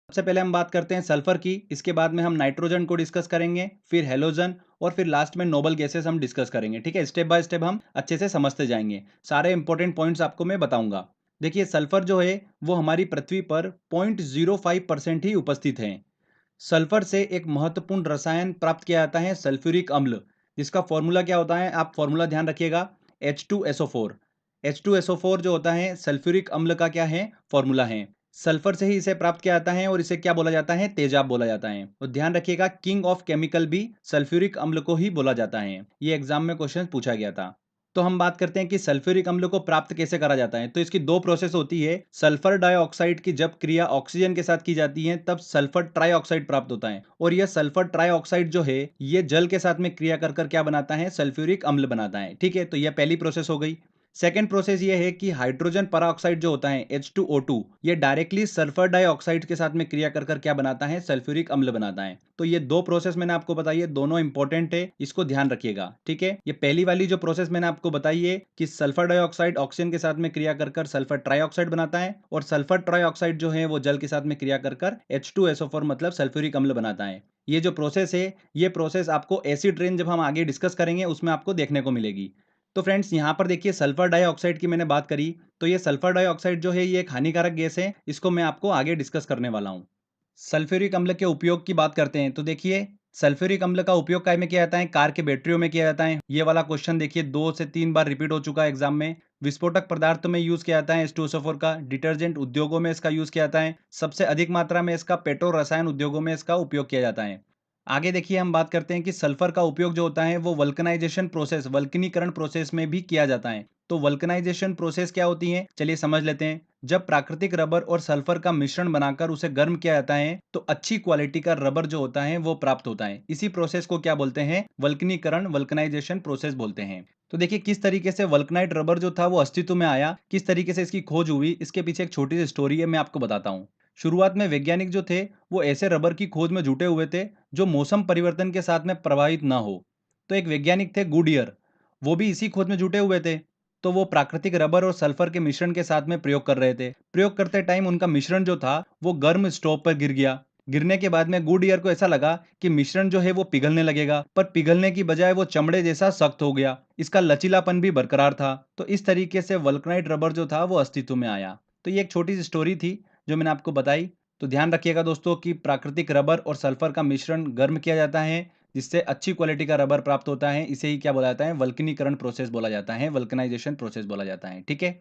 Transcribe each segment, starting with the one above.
सबसे पहले हम बात करते हैं सल्फर की, इसके बाद में हम नाइट्रोजन को डिस्कस करेंगे, फिर हेलोजन और फिर लास्ट में नोबल गैसेस हम डिस्कस करेंगे। ठीक है, स्टेप बाय स्टेप हम अच्छे से समझते जाएंगे। सारे इंपॉर्टेंट पॉइंट्स आपको मैं बताऊंगा। देखिए, सल्फर जो है वो हमारी पृथ्वी पर 0.05% ही उपस्थित है। सल्फर से एक महत्वपूर्ण रसायन प्राप्त किया जाता है, सल्फ्यूरिक अम्ल, जिसका फॉर्मूला क्या होता है, आप फॉर्मूला ध्यान रखिएगा, H2SO4। H2SO4 जो होता है सल्फ्यूरिक अम्ल का क्या है, फॉर्मूला है। सल्फर से ही इसे प्राप्त किया जाता है और इसे क्या बोला जाता है, तेजाब बोला जाता है। तो ध्यान रखिएगा, किंग ऑफ केमिकल भी सल्फ्यूरिक अम्ल को ही बोला जाता है। ये एग्जाम में क्वेश्चन पूछा गया था। तो हम बात करते हैं कि सल्फ्यूरिक अम्ल को प्राप्त कैसे करा जाता है। तो इसकी दो प्रोसेस होती है। सल्फर डाइऑक्साइड की जब क्रिया ऑक्सीजन के साथ की जाती है तब सल्फर ट्राइऑक्साइड प्राप्त होता है, और यह सल्फर ट्राइऑक्साइड जो है ये जल के साथ में क्रिया कर कर क्या बनाता है, सल्फ्यूरिक अम्ल बनाता है। ठीक है, तो यह पहली प्रोसेस हो गई। सेकेंड प्रोसेस ये है कि हाइड्रोजन पराऑक्साइड जो होता है H2O2, ये डायरेक्टली सल्फर डाइऑक्साइड के साथ में क्रिया कर कर क्या बनाता है, सल्फ्यूरिक अम्ल बनाता है। तो ये दो प्रोसेस मैंने आपको बताई है, दोनों इंपॉर्टेंट है, इसको ध्यान रखिएगा। ठीक है, ये पहली वाली जो प्रोसेस मैंने आपको बताई है कि सल्फर डाइऑक्साइड ऑक्सीजन के साथ में क्रिया कर कर सल्फर ट्राइऑक्साइड बनाता है, और सल्फर ट्राइऑक्साइड जो है वो जल के साथ में क्रिया कर कर H2SO4 मतलब सल्फ्यूरिक अम्ल बनाता है। ये जो प्रोसेस है, ये प्रोसेस आपको एसिड रेन जब हम आगे डिस्कस करेंगे उसमें आपको देखने को मिलेगी। तो फ्रेंड्स, यहाँ पर देखिए सल्फर डाइऑक्साइड की मैंने बात करी, तो ये सल्फर डाइऑक्साइड जो है ये एक हानिकारक गैस है, इसको मैं आपको आगे डिस्कस करने वाला हूँ। सल्फ्यूरिक अम्ल के उपयोग की बात करते हैं तो देखिए, सल्फ्यूरिक अम्ल का उपयोग काय में किया जाता है, कार के बैटरियों में किया जाता है। ये वाला क्वेश्चन देखिए 2 से 3 बार रिपीट हो चुका है एग्जाम में। विस्फोटक पदार्थों में यूज किया जाता है H2SO4 का, डिटर्जेंट उद्योगों में इसका यूज किया जाता है, सबसे अधिक मात्रा में इसका पेट्रो रसायन उद्योगों में इसका उपयोग किया जाता है। आगे देखिए, हम बात करते हैं कि सल्फर का उपयोग जो होता है वो वल्कनाइजेशन प्रोसेस, वल्कनीकरण प्रोसेस में भी किया जाता है। तो वल्कनाइजेशन प्रोसेस क्या होती है, चलिए समझ लेते हैं। जब प्राकृतिक रबर और सल्फर का मिश्रण बनाकर उसे गर्म किया जाता है तो अच्छी क्वालिटी का रबर जो होता है वो प्राप्त होता है। इसी प्रोसेस को क्या बोलते हैं, वल्कनीकरण, वल्कनाइजेशन प्रोसेस बोलते हैं। तो देखिए किस तरीके से वल्कनाइट रबर जो था वो अस्तित्व में आया, किस तरीके से इसकी खोज हुई, इसके पीछे एक छोटी सी स्टोरी है, मैं आपको बताता हूँ। शुरुआत में वैज्ञानिक जो थे वो ऐसे रबर की खोज में जुटे हुए थे जो मौसम परिवर्तन के साथ में प्रभावित ना हो। तो एक वैज्ञानिक थे गुडियर, वो भी इसी खोज में जुटे हुए थे। तो वो प्राकृतिक रबर और सल्फर के मिश्रण के साथ में प्रयोग कर रहे थे। प्रयोग करते टाइम उनका मिश्रण जो था वो गर्म स्टोव पर गिर गया। गिरने के बाद में गुडियर को ऐसा लगा कि मिश्रण जो है वो पिघलने लगेगा, पर पिघलने की बजाय वो चमड़े जैसा सख्त हो गया। इसका लचीलापन भी बरकरार था। तो इस तरीके से वल्कनाइट रबर जो था वो अस्तित्व में आया। तो ये एक छोटी सी स्टोरी थी जो मैंने आपको बताई। तो ध्यान रखिएगा दोस्तों कि प्राकृतिक रबर और सल्फर का मिश्रण गर्म किया जाता है, जिससे अच्छी क्वालिटी का रबर प्राप्त होता है। इसे ही क्या बोला जाता है, वल्कनीकरण प्रोसेस बोला जाता है, वल्कनाइजेशन प्रोसेस बोला जाता है। ठीक है,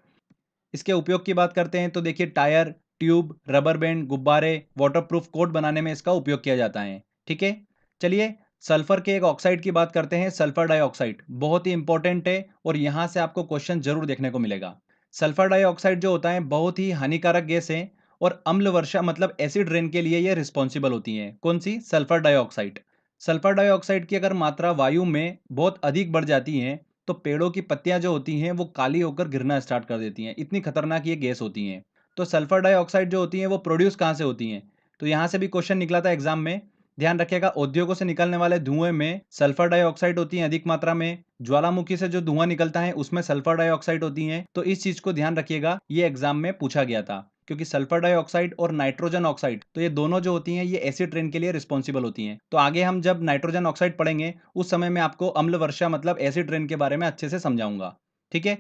इसके उपयोग की बात करते हैं तो देखिए टायर, ट्यूब, रबर बैंड, गुब्बारे, वाटरप्रूफ कोट बनाने में इसका उपयोग किया जाता है। ठीक है, चलिए सल्फर के एक ऑक्साइड की बात करते हैं, सल्फर डाइऑक्साइड बहुत ही इंपॉर्टेंट है और यहां से आपको क्वेश्चन जरूर देखने को मिलेगा। सल्फर डाइऑक्साइड जो होता है बहुत ही हानिकारक गैस है, और अम्ल वर्षा मतलब एसिड रेन के लिए ये रिस्पॉन्सिबल होती है। कौन सी, सल्फर डाइऑक्साइड। सल्फर डाइऑक्साइड की अगर मात्रा वायु में बहुत अधिक बढ़ जाती है तो पेड़ों की पत्तियां जो होती हैं वो काली होकर गिरना स्टार्ट कर देती हैं। इतनी खतरनाक ये गैस होती हैं। तो सल्फर डाइऑक्साइड जो होती है वो प्रोड्यूस कहाँ से होती हैं, तो यहाँ से भी क्वेश्चन निकला था एग्जाम में। ध्यान रखिएगा, उद्योगों से निकलने वाले धुएं में सल्फर डाइऑक्साइड होती है अधिक मात्रा में। ज्वालामुखी से जो धुआं निकलता है उसमें सल्फर डाइऑक्साइड होती है। तो इस चीज को ध्यान रखिएगा, ये एग्जाम में पूछा गया था। क्योंकि सल्फर डाइऑक्साइड और नाइट्रोजन ऑक्साइड, तो ये दोनों जो होती हैं ये एसिड रेन के लिए रिस्पॉन्सिबल होती हैं। तो आगे हम जब नाइट्रोजन ऑक्साइड पढ़ेंगे उस समय मैं आपको अम्ल वर्षा मतलब एसिड रेन के बारे में अच्छे से समझाऊंगा। ठीक है,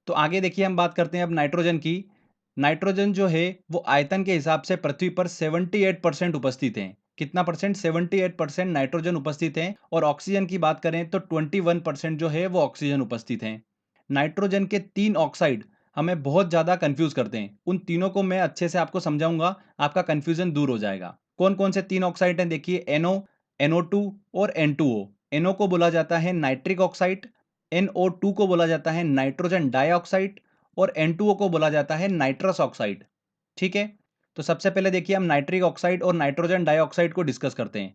तो आगे देखिए हम बात करते हैं अब नाइट्रोजन की। नाइट्रोजन जो है वो आयतन के हिसाब से पृथ्वी पर 78% उपस्थित हैं। कितना परसेंट, 78% नाइट्रोजन उपस्थित हैं। और ऑक्सीजन की बात करें तो 21% जो है वो ऑक्सीजन उपस्थित हैं। नाइट्रोजन के 3 ऑक्साइड हमें बहुत ज़्यादा कंफ्यूज करते हैं। उन तीनों को मैं अच्छे से आपको समझाऊंगा, आपका कंफ्यूजन दूर हो जाएगा। कौन कौन से 3 ऑक्साइड हैं, देखिए NO, NO2 और N2O। NO को बोला जाता है नाइट्रिक ऑक्साइड, NO2 को बोला जाता है नाइट्रोजन डाइऑक्साइड, और N2O को बोला जाता है नाइट्रस ऑक्साइड। ठीक है, तो सबसे पहले देखिए हम नाइट्रिक ऑक्साइड और नाइट्रोजन डाइऑक्साइड को डिस्कस करते हैं।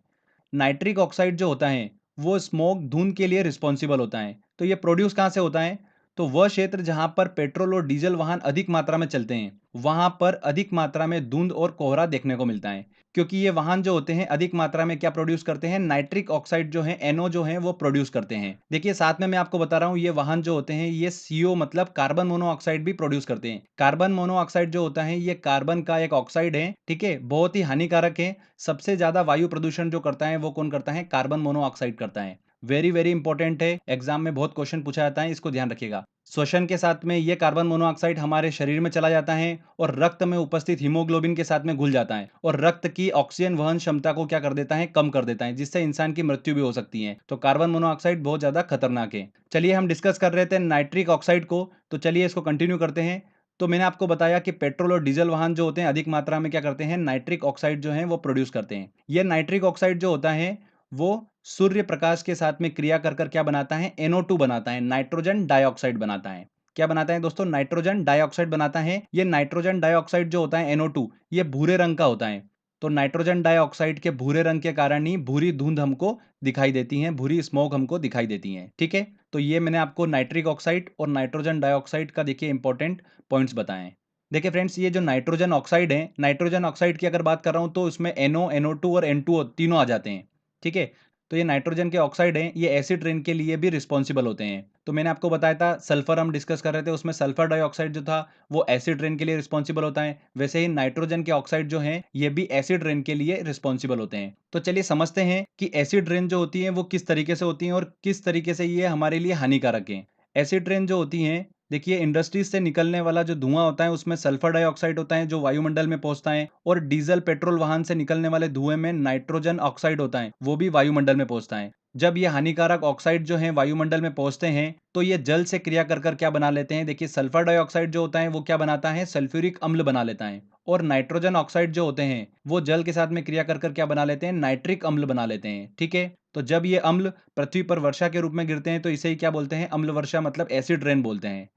नाइट्रिक ऑक्साइड जो होता है वो स्मोक, धुंध के लिए रिस्पॉन्सिबल होता है। तो ये प्रोड्यूस कहाँ से होता है, तो वह क्षेत्र जहां पर पेट्रोल और डीजल वाहन अधिक मात्रा में चलते हैं, वहां पर अधिक मात्रा में धुंध और कोहरा देखने को मिलता है, क्योंकि ये वाहन जो होते हैं अधिक मात्रा में क्या प्रोड्यूस करते हैं, नाइट्रिक ऑक्साइड जो है, एनओ जो है वो प्रोड्यूस करते हैं। देखिए साथ में मैं आपको बता रहा हूँ, ये वाहन जो होते हैं ये सीओ मतलब कार्बन मोनोऑक्साइड भी प्रोड्यूस करते हैं। कार्बन मोनोऑक्साइड जो होता है ये कार्बन का एक ऑक्साइड है, ठीक है, बहुत ही हानिकारक है। सबसे ज्यादा वायु प्रदूषण जो करता है वो कौन करता है, कार्बन मोनोऑक्साइड करता है। वेरी वेरी इंपॉर्टेंट है, एग्जाम में बहुत क्वेश्चन पूछा जाता है, इसको ध्यान रखिएगा। श्वसन के साथ में ये कार्बन मोनोऑक्साइड हमारे शरीर में चला जाता है और रक्त में उपस्थित हीमोग्लोबिन के साथ में घुल जाता है और रक्त की ऑक्सीजन वहन क्षमता को क्या कर देता है, कम कर देता है, जिससे इंसान की मृत्यु भी हो सकती है। तो कार्बन मोनोऑक्साइड बहुत ज्यादा खतरनाक है। चलिए हम डिस्कस कर रहे थे नाइट्रिक ऑक्साइड को, तो चलिए इसको कंटिन्यू करते हैं। तो मैंने आपको बताया कि पेट्रोल और डीजल वाहन जो होते हैं अधिक मात्रा में क्या करते हैं, नाइट्रिक ऑक्साइड जो है वो प्रोड्यूस करते हैं। ये नाइट्रिक ऑक्साइड जो होता है वो सूर्य प्रकाश के साथ में क्रिया कर कर क्या बनाता है, NO2 बनाता है, नाइट्रोजन डाइऑक्साइड बनाता है। क्या बनाता है दोस्तों, नाइट्रोजन डाइऑक्साइड बनाता है। ये नाइट्रोजन डाइऑक्साइड जो होता है NO2, ये भूरे रंग का होता है। तो नाइट्रोजन डाइऑक्साइड के भूरे रंग के कारण ही भूरी धुंध हमको दिखाई देती है, भूरी स्मोक हमको दिखाई देती है, ठीक है। तो ये मैंने आपको नाइट्रिक ऑक्साइड और नाइट्रोजन डाइऑक्साइड का देखिए इंपॉर्टेंट पॉइंट्स बताए। देखिए फ्रेंड्स, ये जो नाइट्रोजन ऑक्साइड है, नाइट्रोजन ऑक्साइड की अगर बात कर रहा हूं तो इसमें NO, NO2 और N2O तीनों आ जाते हैं, ठीक है। तो ये नाइट्रोजन के ऑक्साइड हैं, ये एसिड रेन के लिए भी रिस्पॉन्सिबल होते हैं। तो मैंने आपको बताया था सल्फर हम डिस्कस कर रहे थे, उसमें सल्फर डाइऑक्साइड जो था वो एसिड रेन के लिए रिस्पॉन्सिबल होता है। वैसे ही नाइट्रोजन के ऑक्साइड जो हैं ये भी एसिड रेन के लिए रिस्पॉन्सिबल होते हैं। तो चलिए समझते हैं कि एसिड रेन जो होती है वो किस तरीके से होती है और किस तरीके से ये हमारे लिए हानिकारक है। एसिड रेन जो होती है, देखिए इंडस्ट्रीज से निकलने वाला जो धुआं होता है उसमें सल्फर डाइऑक्साइड होता है जो वायुमंडल में पहुंचता है, और डीजल पेट्रोल वाहन से निकलने वाले धुएं में नाइट्रोजन ऑक्साइड होता है, वो भी वायुमंडल में पहुंचता है। जब ये हानिकारक ऑक्साइड जो है वायुमंडल में पहुंचते हैं तो ये जल से क्रिया कर कर क्या बना लेते हैं, देखिए सल्फर डाइऑक्साइड जो होता है वो क्या बनाता है, सल्फ्यूरिक अम्ल बना लेता है। और नाइट्रोजन ऑक्साइड जो होते हैं वो जल के साथ में क्रिया कर कर क्या बना लेते हैं, नाइट्रिक अम्ल बना लेते हैं, ठीक है। तो जब ये अम्ल पृथ्वी पर वर्षा के रूप में गिरते हैं तो इसे ही क्या बोलते हैं, अम्ल वर्षा मतलब एसिड रेन बोलते हैं।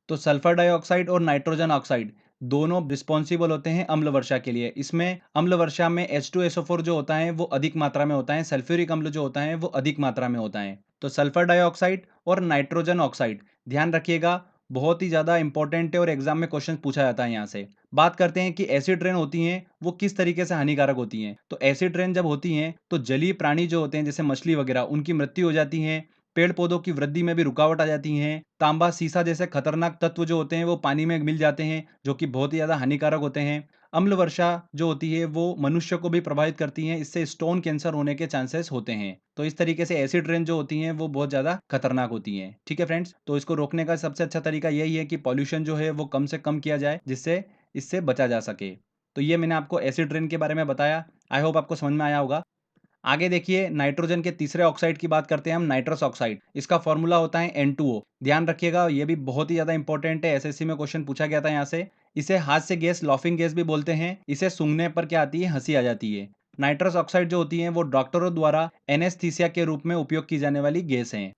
तो सल्फर डाइऑक्साइड और नाइट्रोजन ऑक्साइड दोनों रिस्पॉन्सिबल होते हैं अम्ल वर्षा के लिए। इसमें अम्ल वर्षा में H2SO4 जो होता है वो अधिक मात्रा में होता है, सल्फ्यूरिक अम्ल जो होता है वो अधिक मात्रा में होता है। तो सल्फर डाइऑक्साइड और नाइट्रोजन ऑक्साइड ध्यान रखिएगा, बहुत ही ज्यादा इंपॉर्टेंट है और एग्जाम में क्वेश्चन पूछा जाता है। यहाँ से बात करते हैं कि एसिड रेन होती हैं वो किस तरीके से हानिकारक होती हैं। तो एसिड रेन जब होती हैं तो जलीय प्राणी जो होते हैं जैसे मछली वगैरह, उनकी मृत्यु हो जाती है। पेड़ पौधों की वृद्धि में भी रुकावट आ जाती है। तांबा सीसा जैसे खतरनाक तत्व जो होते हैं वो पानी में मिल जाते हैं, जो कि बहुत ही ज्यादा हानिकारक होते हैं। अम्ल वर्षा जो होती है वो मनुष्य को भी प्रभावित करती है, इससे स्टोन कैंसर होने के चांसेस होते हैं। तो इस तरीके से एसिड रेन जो होती हैं वो बहुत ज्यादा खतरनाक होती हैं, ठीक है फ्रेंड्स। तो इसको रोकने का सबसे अच्छा तरीका यही है कि पॉल्यूशन जो है वो कम से कम किया जाए, जिससे इससे बचा जा सके। तो ये मैंने आपको एसिड रेन के बारे में बताया, आई होप आपको समझ में आया होगा। आगे देखिए नाइट्रोजन के तीसरे ऑक्साइड की बात करते हैं हम, नाइट्रस ऑक्साइड। इसका फॉर्मूला होता है N2O। ध्यान रखिएगा, ये भी बहुत ही ज्यादा इंपॉर्टेंट है, एसएससी में क्वेश्चन पूछा गया था यहाँ से। इसे हाथ से गैस, लॉफिंग गैस भी बोलते हैं। इसे सूंघने पर क्या आती है, हंसी आ जाती है। नाइट्रस ऑक्साइड जो होती है वो डॉक्टरों द्वारा एनेस्थीसिया के रूप में उपयोग की जाने वाली गैस है।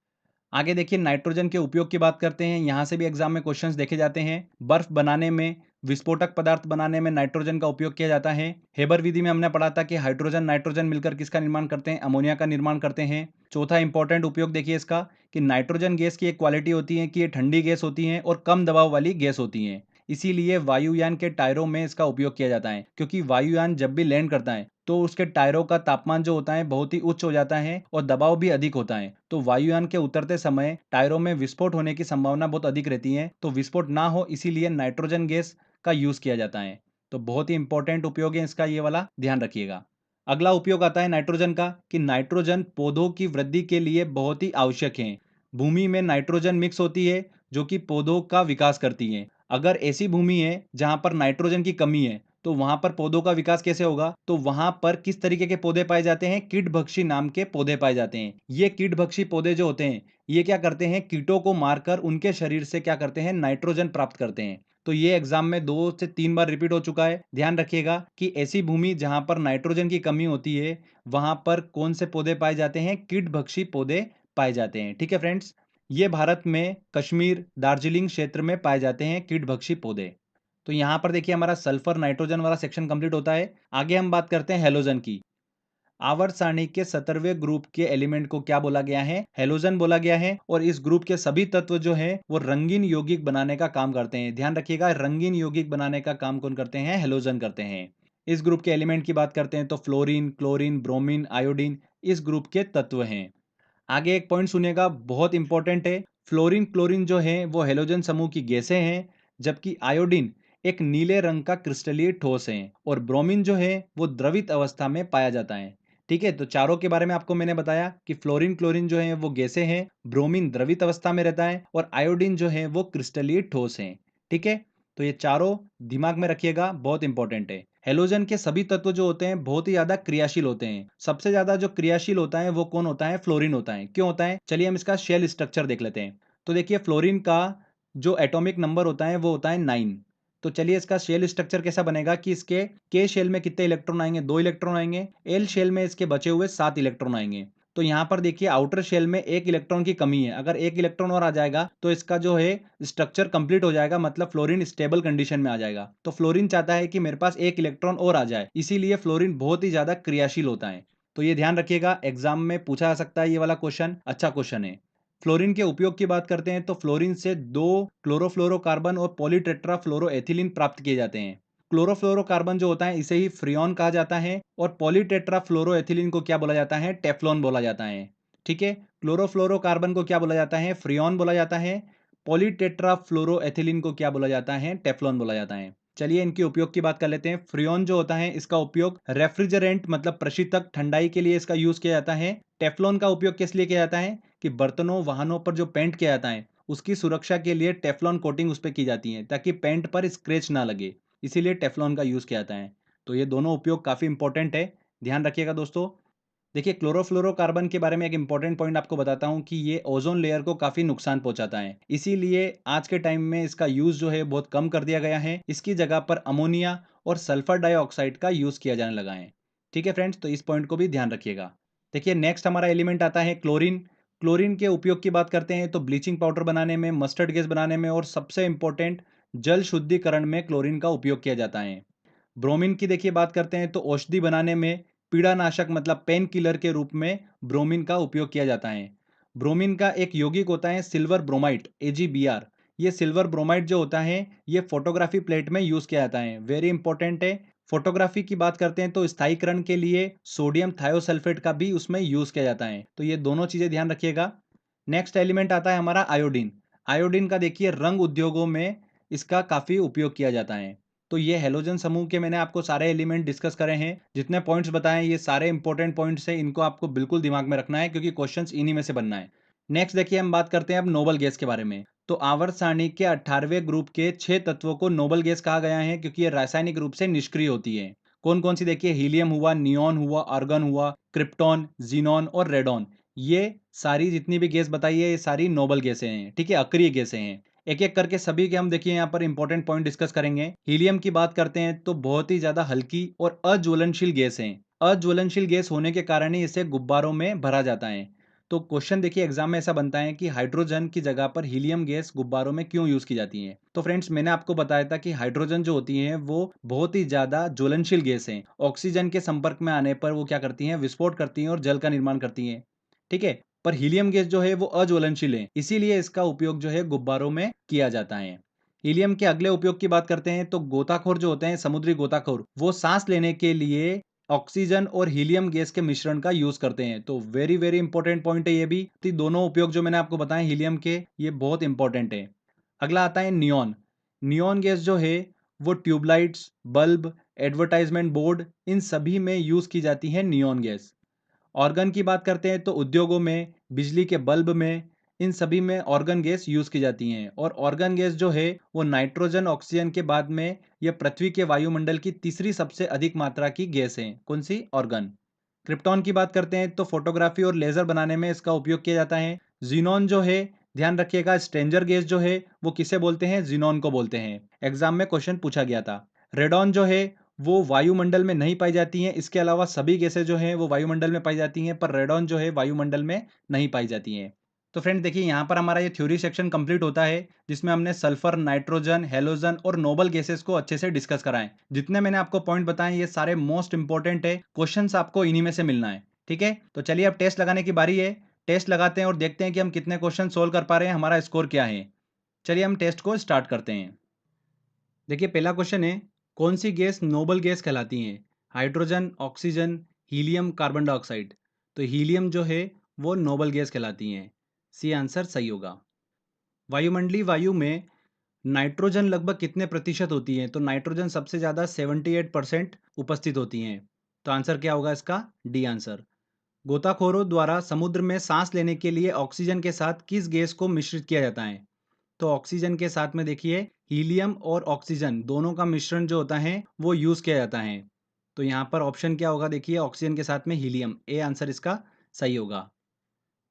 आगे देखिए नाइट्रोजन के उपयोग की बात करते हैं, यहाँ से भी एग्जाम में क्वेश्चंस देखे जाते हैं। बर्फ बनाने में, विस्फोटक पदार्थ बनाने में नाइट्रोजन का उपयोग किया जाता है। हेबर विधि में हमने पढ़ा था कि हाइड्रोजन नाइट्रोजन मिलकर किसका निर्माण करते हैं, अमोनिया का निर्माण करते हैं। चौथा इंपॉर्टेंट उपयोग देखिए इसका, कि नाइट्रोजन गैस की एक क्वालिटी होती है कि ये ठंडी गैस होती है और कम दबाव वाली गैस होती है। इसीलिए वायुयान के टायरों में इसका उपयोग किया जाता है, क्योंकि वायुयान जब भी लैंड करता है तो उसके टायरों का तापमान जो होता है बहुत ही उच्च हो जाता है और दबाव भी अधिक होता है। तो वायुयान के उतरते समय टायरों में विस्फोट होने की संभावना बहुत अधिक रहती है, तो विस्फोट ना हो इसीलिए नाइट्रोजन गैस का यूज किया जाता है। तो बहुत ही इंपॉर्टेंट उपयोग है इसका, ये वाला ध्यान रखिएगा। अगला उपयोग आता है नाइट्रोजन का, कि नाइट्रोजन पौधों की वृद्धि के लिए बहुत ही आवश्यक है। भूमि में नाइट्रोजन मिक्स होती है जो कि पौधों का विकास करती है। अगर ऐसी भूमि है जहां पर नाइट्रोजन की कमी है तो वहां पर पौधों का विकास कैसे होगा, तो वहां पर किस तरीके के पौधे पाए जाते हैं, कीटभक्षी नाम के पौधे पाए जाते हैं। ये कीटभक्षी पौधे जो होते हैं ये क्या करते हैं, कीटों को मारकर उनके शरीर से क्या करते हैं, नाइट्रोजन प्राप्त करते हैं। तो ये एग्जाम में 2 से 3 बार रिपीट हो चुका है। ध्यान रखिएगा कि ऐसी भूमि जहां पर नाइट्रोजन की कमी होती है वहां पर कौन से पौधे पाए जाते हैं, कीटभक्षी पौधे पाए जाते हैं, ठीक है फ्रेंड्स। ये भारत में कश्मीर, दार्जिलिंग क्षेत्र में पाए जाते हैं कीटभक्षी पौधे। तो यहाँ पर देखिए हमारा सल्फर नाइट्रोजन वाला सेक्शन कंप्लीट होता है। आगे हम बात करते हैं हेलोजन की। आवर्त सारणी के 17वें ग्रुप के एलिमेंट को क्या बोला गया है? हेलोजन बोला गया है। और इस ग्रुप के सभी तत्व जो हैं वो रंगीन यौगिक बनाने का काम करते हैं। ध्यान रखिएगा, रंगीन यौगिक बनाने का काम कौन करते हैं? हेलोजन करते हैं। इस ग्रुप के एलिमेंट की बात करते हैं तो फ्लोरीन, क्लोरीन, ब्रोमीन, आयोडीन इस ग्रुप के तत्व हैं। आगे एक पॉइंट सुनिएगा, बहुत इंपॉर्टेंट है। फ्लोरीन, क्लोरीन जो है वो हेलोजन समूह की गैसें हैं, जबकि आयोडीन एक नीले रंग का क्रिस्टलीय ठोस है और ब्रोमीन जो है वो द्रवित अवस्था में पाया जाता है। ठीक है, तो चारों के बारे में आपको मैंने बताया कि फ्लोरीन, क्लोरीन जो है वो गैसें हैं, ब्रोमीन द्रवित अवस्था में रहता है और आयोडीन जो है वो क्रिस्टलीय ठोस है। ठीक है, तो ये चारों दिमाग में रखिएगा, बहुत इंपॉर्टेंट है। हेलोजन के सभी तत्व जो होते हैं बहुत ही ज्यादा क्रियाशील होते हैं। सबसे ज्यादा जो क्रियाशील होता है वो कौन होता है? फ्लोरीन होता है। क्यों होता है? चलिए हम इसका शेल स्ट्रक्चर देख लेते हैं। तो देखिए, फ्लोरीन का जो एटॉमिक नंबर होता है वो होता है 9। तो चलिए इसका शेल स्ट्रक्चर कैसा बनेगा कि इसके के शेल में कितने इलेक्ट्रॉन आएंगे? 2 इलेक्ट्रॉन आएंगे। एल शेल में इसके बचे हुए 7 इलेक्ट्रॉन आएंगे। तो यहाँ पर देखिए, आउटर शेल में 1 इलेक्ट्रॉन की कमी है। अगर 1 इलेक्ट्रॉन और आ जाएगा तो इसका जो है स्ट्रक्चर कंप्लीट हो जाएगा, मतलब फ्लोरीन स्टेबल कंडीशन में आ जाएगा। तो फ्लोरीन चाहता है कि मेरे पास 1 इलेक्ट्रॉन और आ जाए, इसीलिए फ्लोरीन बहुत ही ज्यादा क्रियाशील होता है। तो ये ध्यान रखिएगा, एग्जाम में पूछा जा सकता है ये वाला क्वेश्चन, अच्छा क्वेश्चन है। फ्लोरीन के उपयोग की बात करते हैं तो फ्लोरीन से 2 क्लोरोफ्लोरोकार्बन और पॉलीटेट्राफ्लोरोएथिलीन प्राप्त किए जाते हैं। क्लोरोफ्लोरोकार्बन जो होता है इसे ही फ्रियोन कहा जाता है और पॉलीटेट्राफ्लोरोएथिलीन को क्या बोला जाता है? टेफ्लॉन बोला जाता है। ठीक है, क्लोरोफ्लोरोकार्बन को क्या बोला जाता है? फ्रियोन बोला जाता है। पॉलीटेट्राफ्लोरोएथिलीन को क्या बोला जाता है? टेफ्लॉन बोला जाता है। चलिए इनके उपयोग की बात कर लेते हैं। फ्रियोन जो होता है इसका उपयोग रेफ्रिजरेंट मतलब प्रशीतक, ठंडाई के लिए इसका यूज किया जाता है। टेफ्लॉन का उपयोग किस लिए किया जाता है? कि बर्तनों, वाहनों पर जो पेंट किया जाता है उसकी सुरक्षा के लिए टेफ्लॉन कोटिंग उस पर की जाती है ताकि पेंट पर स्क्रैच ना लगे, इसीलिए टेफ्लॉन का यूज किया जाता है। तो ये दोनों उपयोग काफी इंपॉर्टेंट है, ध्यान रखिएगा दोस्तों। देखिए, क्लोरोफ्लोरोकार्बन के बारे में एक इंपॉर्टेंट पॉइंट आपको बताता हूं कि ये ओजोन लेयर को काफी नुकसान पहुंचाता है, इसीलिए आज के टाइम में इसका यूज जो है बहुत कम कर दिया गया है। इसकी जगह पर अमोनिया और सल्फर डाइऑक्साइड का यूज किया जाने लगा है। ठीक है फ्रेंड्स, तो इस पॉइंट को भी ध्यान रखिएगा। देखिए, नेक्स्ट हमारा एलिमेंट आता है क्लोरीन। क्लोरीन के उपयोग की बात करते हैं तो ब्लीचिंग पाउडर बनाने में, मस्टर्ड गैस बनाने में और सबसे इंपॉर्टेंट जल शुद्धिकरण में क्लोरीन का उपयोग किया जाता है। ब्रोमीन की देखिए बात करते हैं तो औषधि बनाने में, पीड़ानाशक मतलब पेन किलर के रूप में ब्रोमीन का उपयोग किया जाता है। ब्रोमीन का एक यौगिक होता है सिल्वर ब्रोमाइड, AgBr। ये सिल्वर ब्रोमाइड जो होता है ये फोटोग्राफी प्लेट में यूज किया जाता है, वेरी इंपॉर्टेंट है। फोटोग्राफी की बात करते हैं तो स्थायीकरण के लिए सोडियम थायोसल्फेट का भी उसमें यूज किया जाता है। तो ये दोनों चीजें ध्यान रखिएगा। नेक्स्ट एलिमेंट आता है हमारा आयोडीन। आयोडीन का देखिए रंग उद्योगों में इसका काफी उपयोग किया जाता है। तो ये हेलोजन समूह के मैंने आपको सारे एलिमेंट डिस्कस करे हैं, जितने पॉइंट्स बताए ये सारे इंपॉर्टेंट पॉइंट्स हैं, इनको आपको बिल्कुल दिमाग में रखना है क्योंकि क्वेश्चंस इन्हीं में से बनना है। नेक्स्ट देखिए, हम बात करते हैं अब नोबल गैस के बारे में। तो आवर्त सारणी के 18वें ग्रुप के 6 तत्वों को नोबल गैस कहा गया है क्योंकि ये रासायनिक रूप से निष्क्रिय होती है। कौन कौन सी? देखिए, हीलियम हुआ, नियॉन हुआ, आर्गन हुआ, क्रिप्टॉन, जीनॉन और रेडॉन। ये सारी जितनी भी गैस बताई है ये सारी नोबल गैसें हैं। ठीक है, अक्रिय गैसें हैं। एक एक करके सभी के हम देखिए यहाँ पर इंपॉर्टेंट पॉइंट डिस्कस करेंगे। हीलियम की बात करते हैं तो बहुत ही ज्यादा हल्की और अज्वलनशील गैस है। अज्वलनशील गैस होने के कारण ही इसे गुब्बारों में भरा जाता है। तो क्वेश्चन देखिए एग्जाम में ऐसा बनता है कि हाइड्रोजन की जगह पर हीलियम गैस गुब्बारों में क्यों यूज की जाती है? तो फ्रेंड्स, मैंने आपको बताया था कि हाइड्रोजन जो होती है वो बहुत ही ज्यादा ज्वलनशील गैस है। ऑक्सीजन के संपर्क में आने पर वो क्या करती है? विस्फोट करती है और जल का निर्माण करती है। ठीक है, पर हीलियम गैस जो है वो अज्वलनशील है, इसीलिए इसका उपयोग जो है गुब्बारों में किया जाता है। हीलियम के अगले उपयोग की बात करते हैं तो गोताखोर जो होते हैं, समुद्री गोताखोर, वो सांस लेने के लिए ऑक्सीजन और हीलियम गैस के मिश्रण का यूज करते हैं। तो वेरी वेरी इंपॉर्टेंट पॉइंट है ये भी। तो दोनों उपयोग जो मैंने आपको बताए हीलियम के, ये बहुत इंपॉर्टेंट है। अगला आता है नियॉन। नियॉन गैस जो है वो ट्यूबलाइट्स, बल्ब, एडवर्टाइजमेंट बोर्ड, इन सभी में यूज की जाती है नियॉन गैस। ऑर्गन की बात करते हैं तो उद्योगों में, बिजली के बल्ब में, इन सभी में ऑर्गन गैस यूज की जाती हैं। और ऑर्गन गैस जो है वो नाइट्रोजन ऑक्सीजन के बाद में यह पृथ्वी के वायुमंडल की तीसरी सबसे अधिक मात्रा की गैस है। कौन सी? ऑर्गन। क्रिप्टॉन की बात करते हैं तो फोटोग्राफी और लेजर बनाने में इसका उपयोग किया जाता है। जीनॉन जो है, ध्यान रखिएगा, स्ट्रेंजर गैस जो है वो किसे बोलते हैं? जीनॉन को बोलते हैं। एग्जाम में क्वेश्चन पूछा गया था। रेडॉन जो है वो वायुमंडल में नहीं पाई जाती हैं, इसके अलावा सभी गैसें जो हैं वो वायुमंडल में पाई जाती हैं, पर रेडॉन जो है वायुमंडल में नहीं पाई जाती हैं। तो फ्रेंड देखिए यहाँ पर हमारा ये थ्योरी सेक्शन कंप्लीट होता है, जिसमें हमने सल्फर, नाइट्रोजन, हेलोजन और नोबल गैसेस को अच्छे से डिस्कस कराएं। जितने मैंने आपको पॉइंट बताए ये सारे मोस्ट इंपॉर्टेंट है, क्वेश्चंस आपको इन्हीं में से मिलना है। ठीक है, तो चलिए अब टेस्ट लगाने की बारी है। टेस्ट लगाते हैं और देखते हैं कि हम कितने क्वेश्चन सोल्व कर पा रहे हैं, हमारा स्कोर क्या है। चलिए हम टेस्ट को स्टार्ट करते हैं। देखिए पहला क्वेश्चन है, कौन सी गैस नोबल गैस कहलाती है? Hydrogen, oxygen, helium, carbon dioxide. तो हीलियम जो है वो नोबल गैस कहलाती है। सी आंसर सही होगा। वायुमंडलीय वायु में नाइट्रोजन लगभग कितने प्रतिशत होती है? तो नाइट्रोजन सबसे ज़्यादा 78% उपस्थित होती हैं। तो आंसर क्या होगा इसका? D answer. गोताखोरों द्वारा समुद्र में सांस लेने के लिए ऑक्सीजन के साथ किस गैस को मिश्रित किया जाता है? तो ऑक्सीजन के साथ में देखिए हीलियम और ऑक्सीजन दोनों का मिश्रण जो होता है वो यूज किया जाता है। तो यहाँ पर ऑप्शन क्या होगा? देखिए ऑक्सीजन के साथ में हीलियम, ए आंसर इसका सही होगा।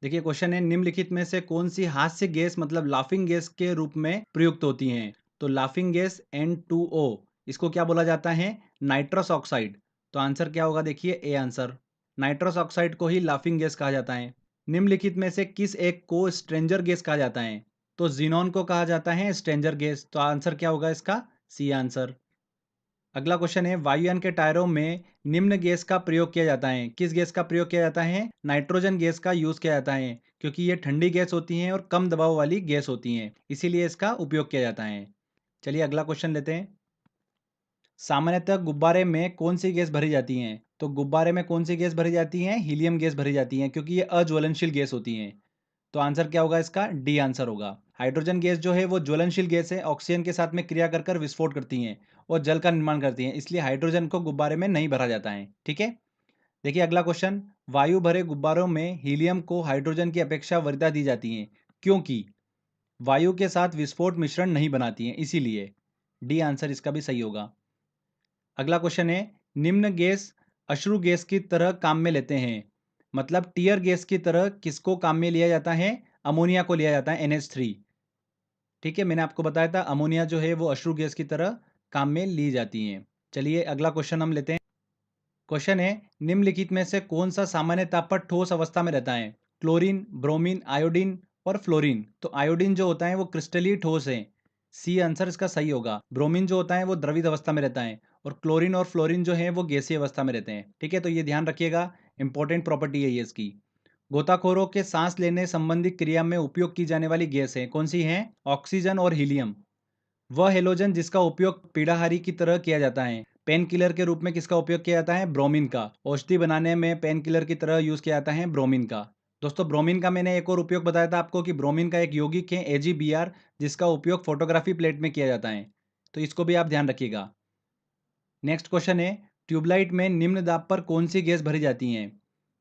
देखिए क्वेश्चन है, निम्नलिखित में से कौन सी हास्य गैस मतलब लाफिंग गैस के रूप में प्रयुक्त होती है? तो लाफिंग गैस N2O, इसको क्या बोला जाता है? Nitrous oxide. तो आंसर क्या होगा? देखिए ए आंसर। नाइट्रस ऑक्साइड को ही लाफिंग गैस कहा जाता है। निम्नलिखित में से किस एक को स्ट्रेंजर गैस कहा जाता है? तो जीनॉन को कहा जाता है स्ट्रेंजर गैस। तो आंसर क्या होगा इसका? C answer. अगला क्वेश्चन है, वायुयान के टायरों में निम्न गैस का प्रयोग किया जाता है। किस गैस का प्रयोग किया जाता है? नाइट्रोजन गैस का यूज किया जाता है, क्योंकि ये ठंडी गैस होती हैं और कम दबाव वाली गैस होती हैं, इसीलिए इसका उपयोग किया जाता है। चलिए अगला क्वेश्चन लेते हैं। सामान्यतः गुब्बारे में कौन सी गैस भरी जाती है? तो गुब्बारे में कौन सी गैस भरी जाती है? हीलियम गैस भरी जाती है, क्योंकि ये अज्वलनशील गैस होती हैं। तो आंसर क्या होगा इसका? डी आंसर होगा। हाइड्रोजन गैस जो है वो ज्वलनशील गैस है, ऑक्सीजन के साथ में क्रिया कर कर विस्फोट करती हैं और जल का निर्माण करती हैं, इसलिए हाइड्रोजन को गुब्बारे में नहीं भरा जाता है। ठीक है, देखिए अगला क्वेश्चन। वायु भरे गुब्बारों में हीलियम को हाइड्रोजन की अपेक्षा वरीयता दी जाती है, क्योंकि वायु के साथ विस्फोट मिश्रण नहीं बनाती है, इसीलिए। डी आंसर इसका भी सही होगा। अगला क्वेश्चन है, निम्न गैस अश्रु गैस की तरह काम में लेते हैं, मतलब टीयर गैस की तरह किसको काम में लिया जाता है? अमोनिया को लिया जाता है, NH3। ठीक है, मैंने आपको बताया था अमोनिया जो है वो अश्रु गैस की तरह काम में ली जाती है। चलिए अगला क्वेश्चन हम लेते हैं। क्वेश्चन है, निम्नलिखित में से कौन सा सामान्य ताप पर ठोस अवस्था में रहता है? क्लोरीन, ब्रोमीन, आयोडीन और फ्लोरीन। तो आयोडीन जो होता है वो क्रिस्टलीय ठोस है, सी आंसर इसका सही होगा। ब्रोमीन जो होता है वो द्रवित अवस्था में रहता है और क्लोरीन और फ्लोरीन जो है वो गैसीय अवस्था में रहते हैं। ठीक है, तो ये ध्यान रखिएगा, इंपॉर्टेंट प्रॉपर्टी है ये इसकी। गोताखोरों के सांस लेने संबंधी क्रिया में उपयोग की जाने वाली गैस है, कौन सी है? ऑक्सीजन और हीलियम। वह हेलोजन जिसका उपयोग पीड़ाहारी की तरह किया जाता है। पेन किलर के रूप में किसका उपयोग किया जाता है? ब्रोमीन का। औषधि बनाने में पेन किलर की तरह यूज किया जाता है ब्रोमीन का। दोस्तों ब्रोमीन का मैंने एक और उपयोग बताया था आपको कि ब्रोमीन का एक यौगिक है AgBr, जिसका उपयोग फोटोग्राफी प्लेट में किया जाता है, तो इसको भी आप ध्यान रखिएगा। नेक्स्ट क्वेश्चन है, ट्यूबलाइट में निम्न दाब पर कौन सी गैस भरी जाती है?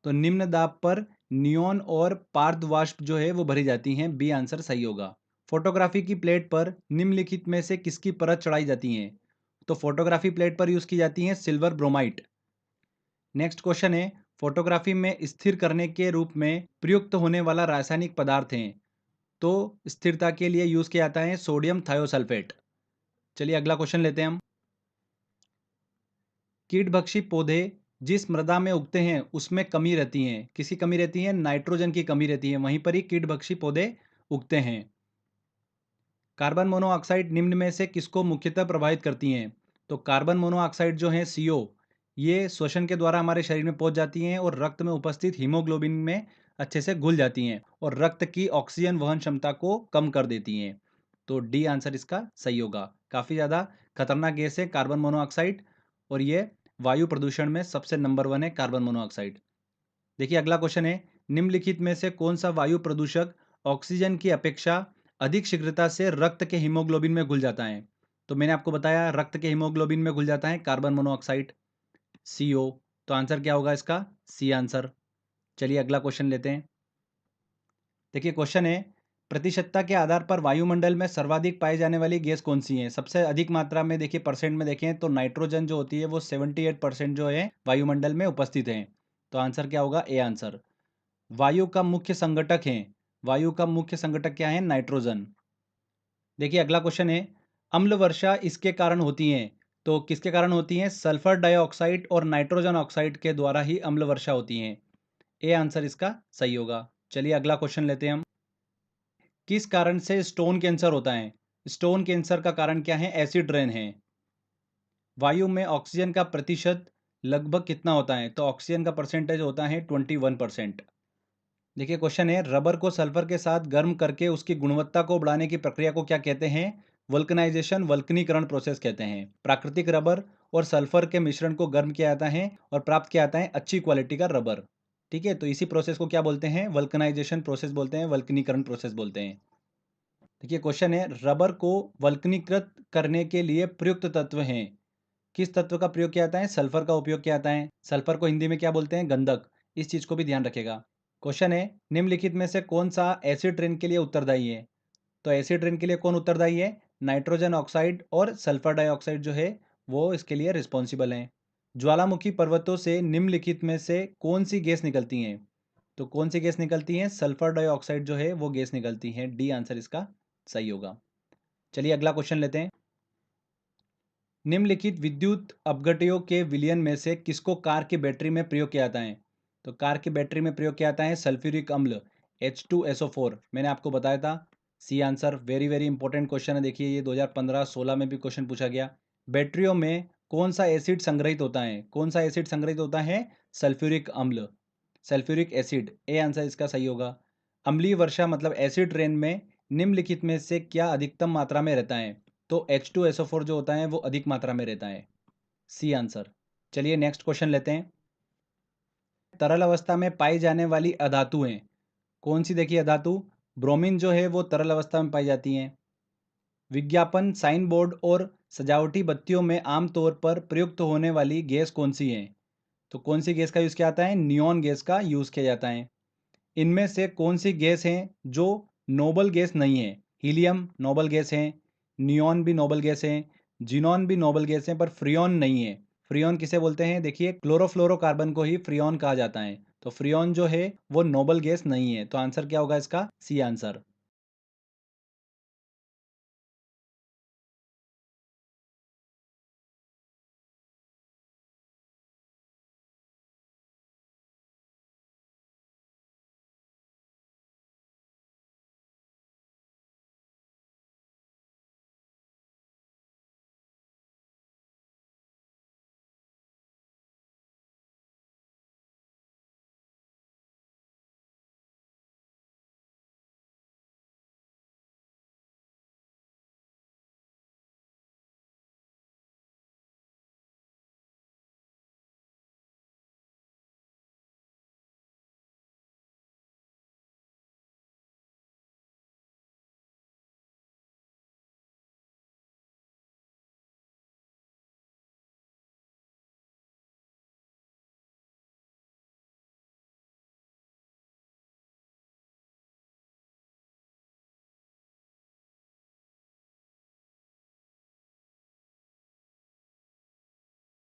तो निम्न दाब पर नियोन और पारद वाष्प जो है वो भरी जाती हैं, बी आंसर सही होगा। फोटोग्राफी की प्लेट पर निम्नलिखित में से किसकी परत चढ़ाई जाती है? तो फोटोग्राफी प्लेट पर यूज की जाती है सिल्वर ब्रोमाइट। नेक्स्ट क्वेश्चन है, फोटोग्राफी में स्थिर करने के रूप में प्रयुक्त होने वाला रासायनिक पदार्थ है, तो स्थिरता के लिए यूज किया जाता है सोडियम थायोसल्फेट। चलिए अगला क्वेश्चन लेते हैं हम। कीटभक्षी पौधे जिस मृदा में उगते हैं उसमें कमी रहती है, किसकी कमी रहती है? नाइट्रोजन की कमी रहती है, वहीं पर ही कीटभक्षी पौधे उगते हैं। कार्बन मोनोऑक्साइड निम्न में से किसको मुख्यतः प्रभावित करती हैं? तो कार्बन मोनोऑक्साइड जो है CO, ये श्वसन के द्वारा हमारे शरीर में पहुंच जाती हैं और रक्त में उपस्थित हीमोग्लोबिन में अच्छे से घुल जाती हैं और रक्त की ऑक्सीजन वहन क्षमता को कम कर देती हैं। तो डी आंसर इसका सही होगा। काफ़ी ज़्यादा खतरनाक गैस है कार्बन मोनोऑक्साइड, और ये वायु प्रदूषण में सबसे नंबर 1 है कार्बन मोनोऑक्साइड। देखिए अगला क्वेश्चन है, निम्नलिखित में से कौन सा वायु प्रदूषक ऑक्सीजन की अपेक्षा अधिक शीघ्रता से रक्त के हीमोग्लोबिन में घुल जाता है? तो मैंने आपको बताया रक्त के हीमोग्लोबिन में घुल जाता है कार्बन मोनोऑक्साइड, CO। तो आंसर क्या होगा इसका? C answer. चलिए अगला क्वेश्चन लेते हैं। देखिए क्वेश्चन है, प्रतिशतता के आधार पर वायुमंडल में सर्वाधिक पाई जाने वाली गैस कौन सी है? सबसे अधिक मात्रा में देखिए परसेंट में देखें तो नाइट्रोजन जो होती है वो 78% जो है वायुमंडल में उपस्थित है। तो आंसर क्या होगा? A answer. वायु का मुख्य संगठक है, वायु का मुख्य संगठक क्या है? नाइट्रोजन। देखिए अगला क्वेश्चन है, अम्ल वर्षा इसके कारण होती है, तो किसके कारण होती है? सल्फर डाइऑक्साइड और नाइट्रोजन ऑक्साइड के द्वारा ही अम्ल वर्षा होती है। ए आंसर इसका सही होगा। चलिए अगला क्वेश्चन लेते हैं हम। किस कारण से स्टोन कैंसर होता है? स्टोन कैंसर का कारण क्या है? एसिड रेन है। वायु में ऑक्सीजन का प्रतिशत लगभग कितना होता है? तो ऑक्सीजन का परसेंटेज होता है 21%। देखिए क्वेश्चन है, रबर को सल्फर के साथ गर्म करके उसकी गुणवत्ता को बढ़ाने की प्रक्रिया को क्या कहते हैं? वल्कनाइजेशन, वल्कनीकरण प्रोसेस कहते हैं। प्राकृतिक रबर और सल्फर के मिश्रण को गर्म किया जाता है और प्राप्त किया जाता है अच्छी क्वालिटी का रबर। ठीक है, तो इसी प्रोसेस को क्या बोलते हैं? वल्कनाइजेशन प्रोसेस बोलते हैं, वल्कनीकरण प्रोसेस बोलते हैं। देखिए क्वेश्चन है, रबर को वल्कनीकृत करने के लिए प्रयुक्त तत्व हैं। किस तत्व का प्रयोग किया जाता है? सल्फर का उपयोग किया जाता है। सल्फर को हिंदी में क्या बोलते हैं? गंधक। इस चीज को भी ध्यान रखेगा। क्वेश्चन है, निम्नलिखित में से कौन सा एसिड रेन के लिए उत्तरदायी है? तो एसिड रेन के लिए कौन उत्तरदायी है? नाइट्रोजन ऑक्साइड और सल्फर डाइऑक्साइड जो है वो इसके लिए रिस्पॉन्सिबल हैं। ज्वालामुखी पर्वतों से निम्नलिखित में से कौन सी गैस निकलती हैं? तो कौन सी गैस निकलती है? सल्फर डाइऑक्साइड जो है वो गैस निकलती है। डी आंसर इसका सही होगा। चलिए अगला क्वेश्चन लेते हैं। निम्नलिखित विद्युत अपघट्यों के विलयन में से किसको कार की बैटरी में प्रयोग किया जाता है? तो कार की बैटरी में प्रयोग किया जाता है सल्फ्यूरिक अम्ल, H2SO4। मैंने आपको बताया था। C answer. Very very important question है। देखिए ये 2015-16 में भी क्वेश्चन पूछा गया। बैटरियों में कौन सा एसिड संग्रहित होता है? कौन सा एसिड संग्रहित होता है? सल्फ्यूरिक अम्ल, सल्फ्यूरिक एसिड। ए आंसर इसका सही होगा। अम्लीय वर्षा मतलब एसिड रेन में निम्नलिखित में से क्या अधिकतम मात्रा में रहता है? तो H2SO4 जो होता है वो अधिक मात्रा में रहता है। C answer. चलिए नेक्स्ट क्वेश्चन लेते हैं। तरल अवस्था में पाई जाने वाली अधातु हैं। कौन सी देखिए अधातु? ब्रोमीन जो है वो तरल अवस्था में पाई जाती है। विज्ञापन, साइन बोर्ड और सजावटी बत्तियों में आमतौर पर प्रयुक्त होने वाली गैस कौन सी है? तो कौन सी गैस का यूज़ किया जाता है? नियॉन गैस का यूज़ किया जाता है। इनमें से कौन सी गैस है जो नोबल गैस नहीं है? हीलियम नोबल गैस है, नियॉन भी नोबल गैस है, जिनॉन भी नोबल गैस है, पर फ्रियॉन नहीं है। फ्रियॉन किसे बोलते हैं? देखिए क्लोरोफ्लोरोकार्बन को ही फ्रियॉन कहा जाता है। तो फ्रियॉन जो है वो नोबल गैस नहीं है। तो आंसर क्या होगा इसका? C answer.